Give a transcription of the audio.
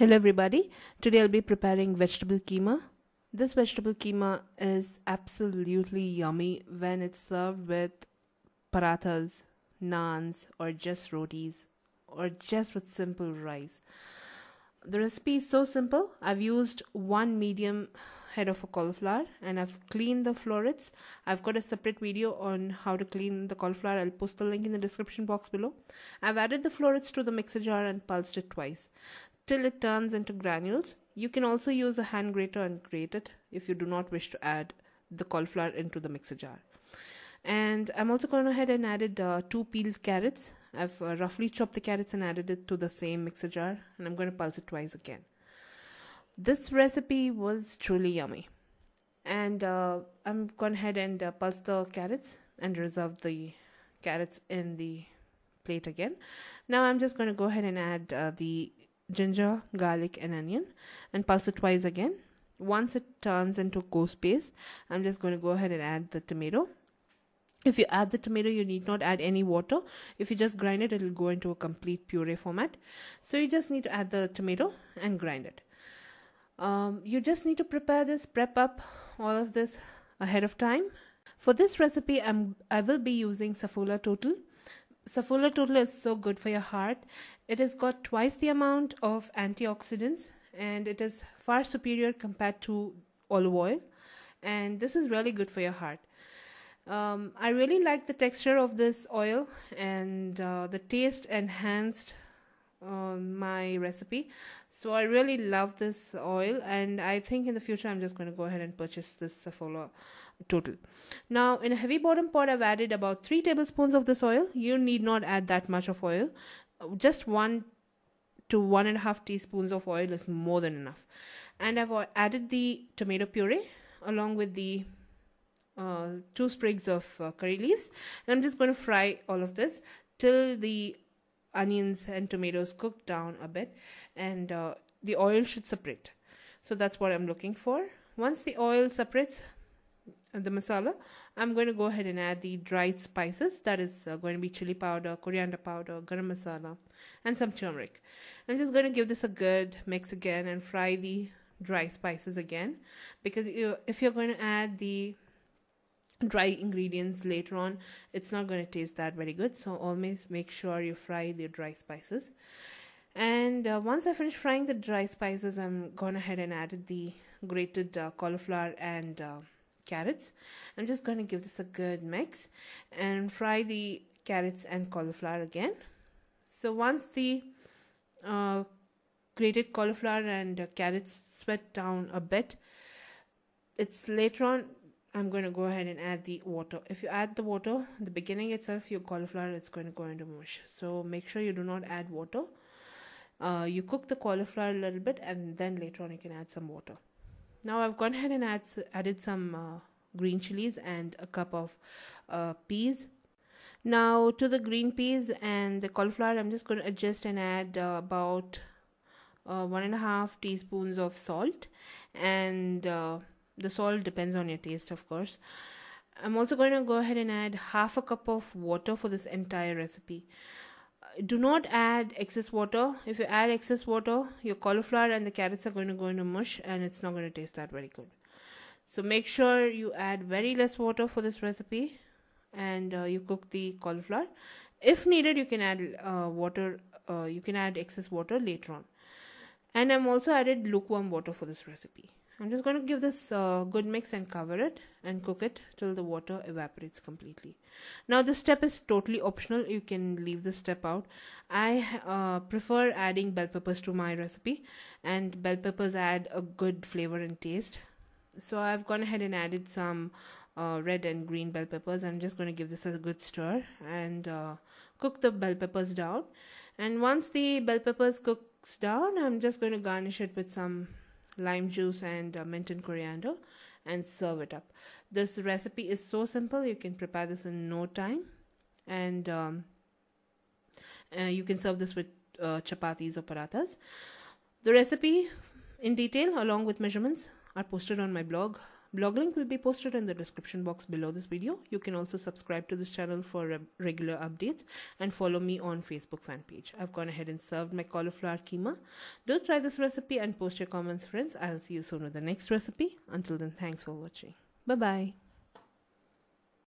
Hello everybody, today I'll be preparing vegetable keema. This vegetable keema is absolutely yummy when it's served with parathas, naans or just rotis or just with simple rice. The recipe is so simple. I've used one medium head of a cauliflower and I've cleaned the florets. I've got a separate video on how to clean the cauliflower. I'll post the link in the description box below. I've added the florets to the mixer jar and pulsed it twice till it turns into granules. You can also use a hand grater and grate it if you do not wish to add the cauliflower into the mixer jar. And I'm also going ahead and added 2 peeled carrots. I've roughly chopped the carrots and added it to the same mixer jar, and I'm going to pulse it twice again. This recipe was truly yummy, and I'm going ahead and pulse the carrots and reserve the carrots in the plate again. Now I'm just going to go ahead and add the ginger, garlic and onion and pulse it twice again. Once it turns into coarse paste, I'm just going to go ahead and add the tomato. If you add the tomato, you need not add any water. If you just grind it, it will go into a complete puree format. So you just need to add the tomato and grind it. You just need to prep up all of this ahead of time. For this recipe, I will be using Saffola Total. Saffola Total is so good for your heart. It has got twice the amount of antioxidants and it is far superior compared to olive oil. And this is really good for your heart. I really like the texture of this oil and the taste enhanced my recipe. So I really love this oil and I think in the future I'm just going to go ahead and purchase this Saffola Total. Now in a heavy bottom pot I've added about 3 tablespoons of this oil. You need not add that much of oil. Just 1 to 1.5 teaspoons of oil is more than enough. And I've added the tomato puree along with the 2 sprigs of curry leaves, and I'm just going to fry all of this till the onions and tomatoes cook down a bit and the oil should separate. So that's what I'm looking for. Once the oil separates the masala, I'm going to go ahead and add the dried spices. That is going to be chili powder, coriander powder, garam masala and some turmeric. I'm just going to give this a good mix again and fry the dry spices again, because if you're going to add the dry ingredients later on, it's not going to taste that very good. So always make sure you fry the dry spices. And once I finish frying the dry spices, I'm gone ahead and added the grated cauliflower and carrots. I'm just going to give this a good mix and fry the carrots and cauliflower again. So once the grated cauliflower and carrots sweat down a bit, it's later on I'm going to go ahead and add the water. If you add the water in the beginning itself, your cauliflower is going to go into mush. So make sure you do not add water. You cook the cauliflower a little bit and then later on you can add some water. Now I've gone ahead and added some green chilies and a cup of peas. Now to the green peas and the cauliflower, I'm just going to adjust and add about 1.5 teaspoons of salt, and the salt depends on your taste, of course. I'm also going to go ahead and add half a cup of water for this entire recipe. Do not add excess water. If you add excess water, your cauliflower and the carrots are going to go into mush and it's not going to taste that very good. So make sure you add very less water for this recipe and you cook the cauliflower. If needed, you can add you can add excess water later on. And I'm also added lukewarm water for this recipe. I'm just going to give this good mix and cover it and cook it till the water evaporates completely. Now this step is totally optional. You can leave this step out. I prefer adding bell peppers to my recipe, and bell peppers add a good flavor and taste. So I've gone ahead and added some red and green bell peppers. I'm just going to give this a good stir and cook the bell peppers down. And once the bell peppers cooks down, I'm just going to garnish it with some lime juice and mint and coriander and serve it up. This recipe is so simple. You can prepare this in no time, and you can serve this with chapatis or parathas. The recipe in detail along with measurements are posted on my blog. Blog link will be posted in the description box below this video. You can also subscribe to this channel for regular updates and follow me on Facebook fan page. I've gone ahead and served my cauliflower keema. Do try this recipe and post your comments, friends. I'll see you soon with the next recipe. Until then, thanks for watching. Bye bye.